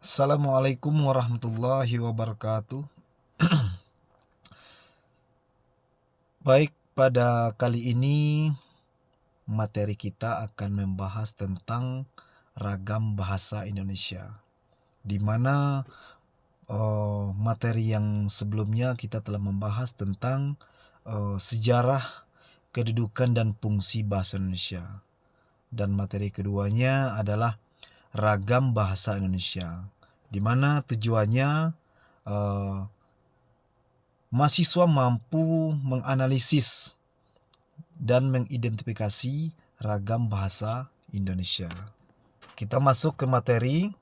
Assalamualaikum warahmatullahi wabarakatuh. Baik, pada kali ini materi kita akan membahas tentang ragam bahasa Indonesia, di mana materi yang sebelumnya kita telah membahas tentang sejarah, kedudukan dan fungsi bahasa Indonesia, dan materi keduanya adalah ragam bahasa Indonesia, di mana tujuannya eh, mahasiswa mampu menganalisis dan mengidentifikasi ragam bahasa Indonesia. Kita masuk ke materi.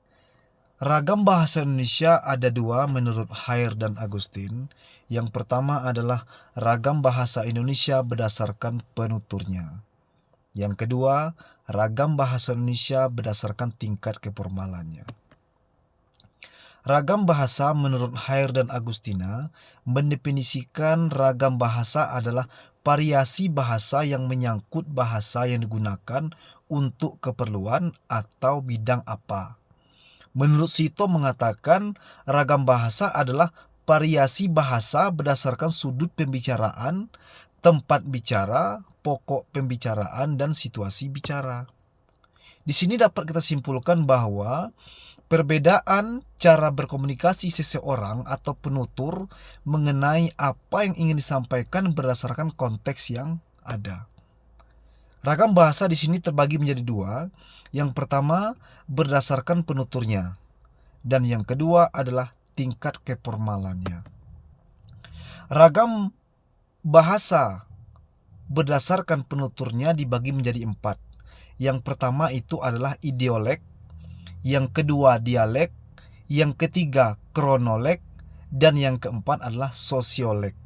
Ragam bahasa Indonesia ada dua menurut Hair dan Agustin. Yang pertama adalah ragam bahasa Indonesia berdasarkan penuturnya. Yang kedua, ragam bahasa Indonesia berdasarkan tingkat keformalannya. Ragam bahasa menurut Hair dan Agustina mendefinisikan ragam bahasa adalah variasi bahasa yang menyangkut bahasa yang digunakan untuk keperluan atau bidang apa. Menurut Sito mengatakan ragam bahasa adalah variasi bahasa berdasarkan sudut pembicaraan, tempat bicara, pokok pembicaraan, dan situasi bicara. Di sini dapat kita simpulkan bahwa perbedaan cara berkomunikasi seseorang atau penutur mengenai apa yang ingin disampaikan berdasarkan konteks yang ada. Ragam bahasa di sini terbagi menjadi dua. Yang pertama berdasarkan penuturnya, dan yang kedua adalah tingkat keformalannya. Ragam bahasa berdasarkan penuturnya dibagi menjadi empat. Yang pertama itu adalah ideolek, yang kedua dialek, yang ketiga kronolog, dan yang keempat adalah sosiolek.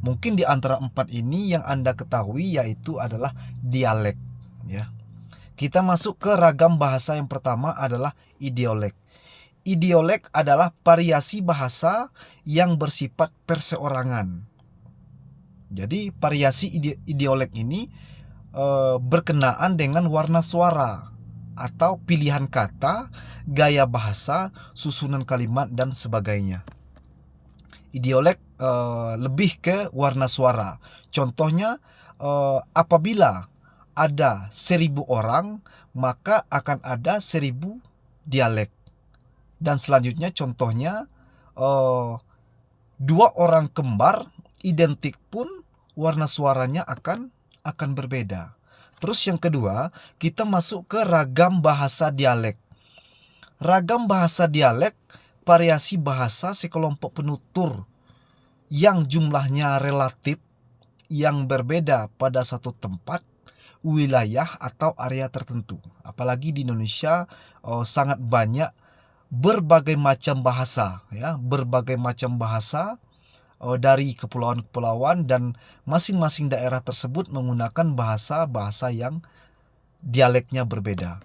Mungkin di antara empat ini yang Anda ketahui yaitu adalah dialek, ya. Kita masuk ke ragam bahasa yang pertama adalah ideolek. Ideolek adalah variasi bahasa yang bersifat perseorangan. Jadi variasi ideolek ini berkenaan dengan warna suara atau pilihan kata, gaya bahasa, susunan kalimat, dan sebagainya. Ideolek lebih ke warna suara. Contohnya, apabila ada 1.000 orang, maka akan ada 1.000 dialek. Dan selanjutnya contohnya, dua orang kembar identik pun warna suaranya akan berbeda. Terus yang kedua, kita masuk ke ragam bahasa dialek. Ragam bahasa dialek, variasi bahasa sekelompok penutur yang jumlahnya relatif, yang berbeda pada satu tempat, wilayah atau area tertentu. Apalagi di Indonesia sangat banyak berbagai macam bahasa, ya, berbagai macam bahasa dari kepulauan-kepulauan, dan masing-masing daerah tersebut menggunakan bahasa-bahasa yang dialeknya berbeda.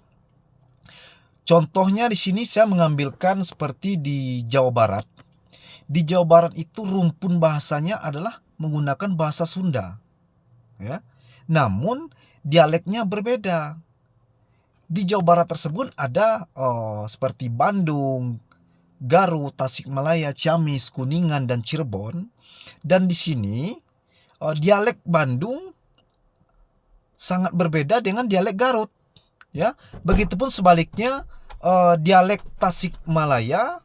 Contohnya di sini saya mengambilkan seperti di Jawa Barat. Di Jawa Barat itu rumpun bahasanya adalah menggunakan bahasa Sunda, ya. Namun dialeknya berbeda. Di Jawa Barat tersebut ada seperti Bandung, Garut, Tasikmalaya, Ciamis, Kuningan, dan Cirebon. Dan di sini dialek Bandung sangat berbeda dengan dialek Garut, ya. Begitupun sebaliknya, dialek Tasikmalaya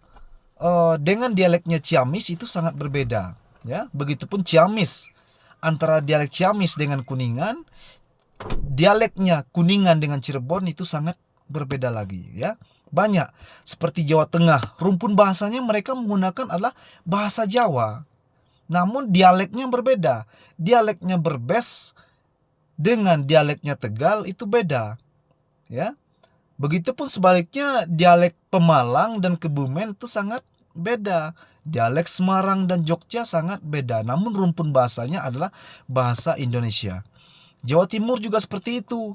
dengan dialeknya Ciamis itu sangat berbeda, ya. Begitupun Ciamis, antara dialek Ciamis dengan Kuningan, dialeknya Kuningan dengan Cirebon itu sangat berbeda lagi, ya. Banyak seperti Jawa Tengah, rumpun bahasanya mereka menggunakan adalah bahasa Jawa, namun dialeknya berbeda. Dialeknya Brebes dengan dialeknya Tegal itu beda, ya. Begitupun sebaliknya dialek Pemalang dan Kebumen itu sangat beda. Dialek Semarang dan Jogja sangat beda, namun rumpun bahasanya adalah bahasa Indonesia. Jawa Timur juga seperti itu.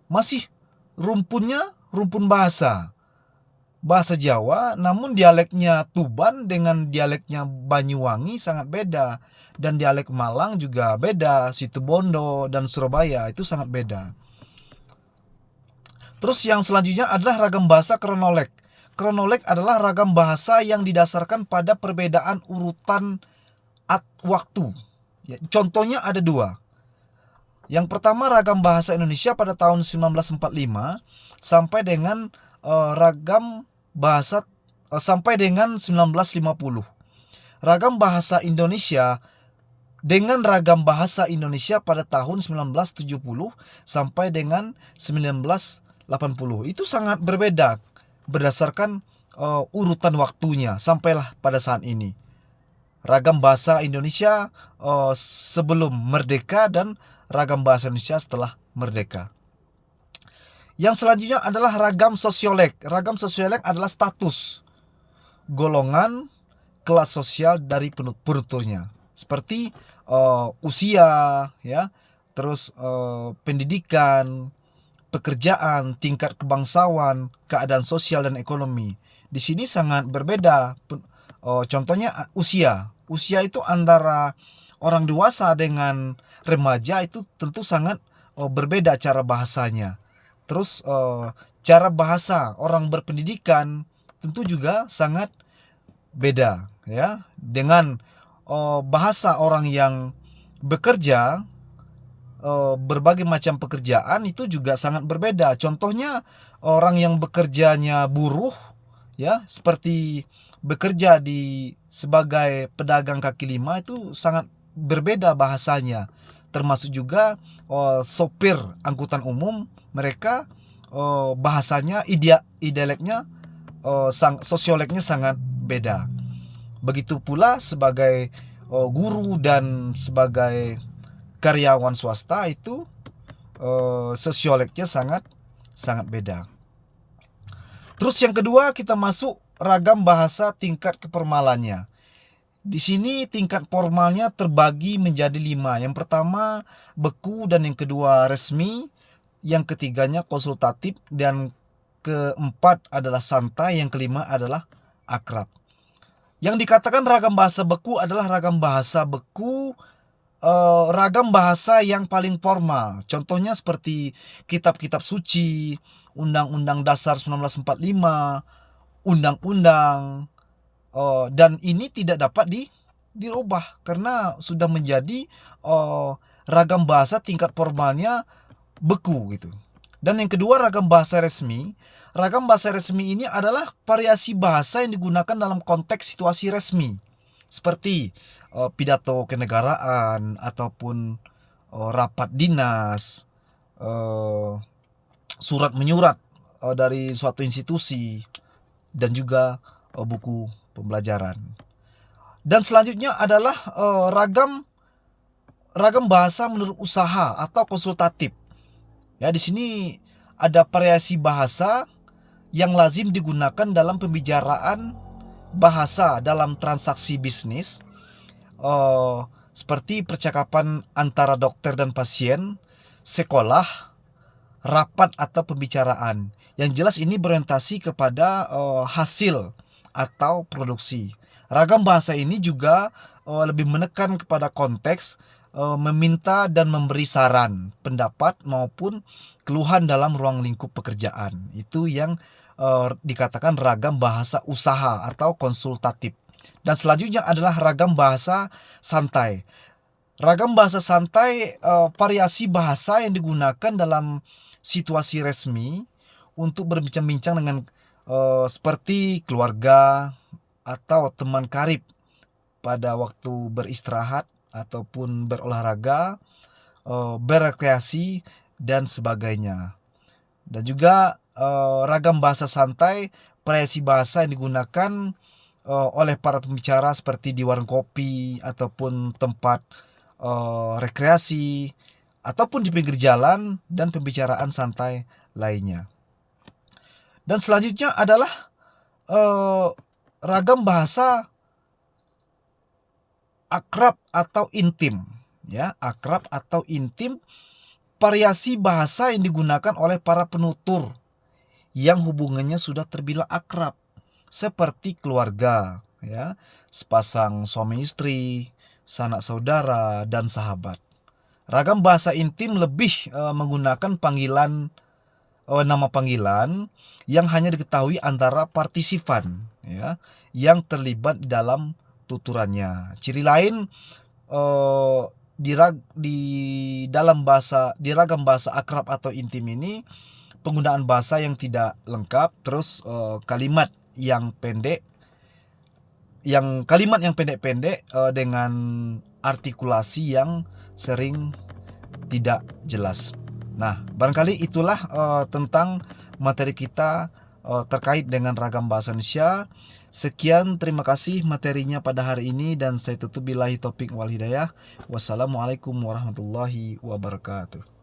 Masih rumpunnya rumpun bahasa Jawa, namun dialeknya Tuban dengan dialeknya Banyuwangi sangat beda. Dan dialek Malang juga beda, Situbondo dan Surabaya itu sangat beda. Terus yang selanjutnya adalah ragam bahasa kronolog. Kronoleg adalah ragam bahasa yang didasarkan pada perbedaan urutan waktu. Ya, contohnya ada dua. Yang pertama ragam bahasa Indonesia pada tahun 1945 sampai dengan ragam bahasa sampai dengan 1950. Ragam bahasa Indonesia dengan ragam bahasa Indonesia pada tahun 1970 sampai dengan 1980. Itu sangat berbeda berdasarkan urutan waktunya sampailah pada saat ini. Ragam bahasa Indonesia sebelum merdeka dan ragam bahasa Indonesia setelah merdeka. Yang selanjutnya adalah ragam sosioleg. Ragam sosioleg adalah status, golongan, kelas sosial dari penuturnya. Seperti usia, ya, terus pendidikan, pekerjaan, tingkat kebangsawan, keadaan sosial dan ekonomi. Di sini sangat berbeda. Contohnya usia. Usia itu antara orang dewasa dengan remaja itu tentu sangat berbeda cara bahasanya. Terus cara bahasa orang berpendidikan tentu juga sangat beda, ya. Dengan bahasa orang yang bekerja, berbagai macam pekerjaan itu juga sangat berbeda. Contohnya orang yang bekerjanya buruh, ya, seperti bekerja sebagai pedagang kaki lima itu sangat berbeda bahasanya. Termasuk juga sopir angkutan umum, mereka bahasanya dialeknya sosiolegnya sangat beda. Begitu pula sebagai guru dan sebagai karyawan swasta itu sosiolegnya sangat beda. Terus yang kedua kita masuk ragam bahasa tingkat keformalannya. Di sini tingkat formalnya terbagi menjadi 5. Yang pertama beku dan yang kedua resmi, yang ketiganya konsultatif dan keempat adalah santai, yang kelima adalah akrab. Yang dikatakan ragam bahasa beku adalah ragam bahasa yang paling formal. Contohnya seperti kitab-kitab suci, Undang-Undang Dasar 1945, undang-undang, dan ini tidak dapat dirubah karena sudah menjadi ragam bahasa tingkat formalnya beku gitu. Dan yang kedua ragam bahasa resmi. Ragam bahasa resmi ini adalah variasi bahasa yang digunakan dalam konteks situasi resmi, seperti pidato kenegaraan ataupun rapat dinas, surat menyurat dari suatu institusi, dan juga buku pembelajaran. Dan selanjutnya adalah ragam bahasa menurut usaha atau konsultatif. Ya, di sini ada variasi bahasa yang lazim digunakan dalam pembicaraan bahasa dalam transaksi bisnis, seperti percakapan antara dokter dan pasien, sekolah, rapat atau pembicaraan. Yang jelas ini berorientasi kepada hasil atau produksi. Ragam bahasa ini juga lebih menekan kepada konteks, meminta dan memberi saran, pendapat maupun keluhan dalam ruang lingkup pekerjaan. Itu yang dikatakan ragam bahasa usaha atau konsultatif. Dan selanjutnya adalah ragam bahasa santai. Ragam bahasa santai variasi bahasa yang digunakan dalam situasi resmi untuk berbincang-bincang dengan seperti keluarga atau teman karib pada waktu beristirahat ataupun berolahraga, berekreasi dan sebagainya. Dan juga ragam bahasa santai, variasi bahasa yang digunakan oleh para pembicara seperti di warung kopi ataupun tempat rekreasi ataupun di pinggir jalan dan pembicaraan santai lainnya. Dan selanjutnya adalah ragam bahasa akrab atau intim, ya, akrab atau intim, variasi bahasa yang digunakan oleh para penutur yang hubungannya sudah terbilang akrab, seperti keluarga, ya, sepasang suami istri, sanak saudara dan sahabat. Ragam bahasa intim lebih menggunakan panggilan nama panggilan yang hanya diketahui antara partisipan, ya, yang terlibat di dalam tuturannya. Ciri lain di dalam bahasa di ragam bahasa akrab atau intim ini, penggunaan bahasa yang tidak lengkap, terus kalimat yang pendek-pendek dengan artikulasi yang sering tidak jelas. Nah, barangkali itulah tentang materi kita terkait dengan ragam bahasa Indonesia. Sekian, terima kasih materinya pada hari ini, dan saya tutup billahi taufik wal hidayah. Wassalamualaikum warahmatullahi wabarakatuh.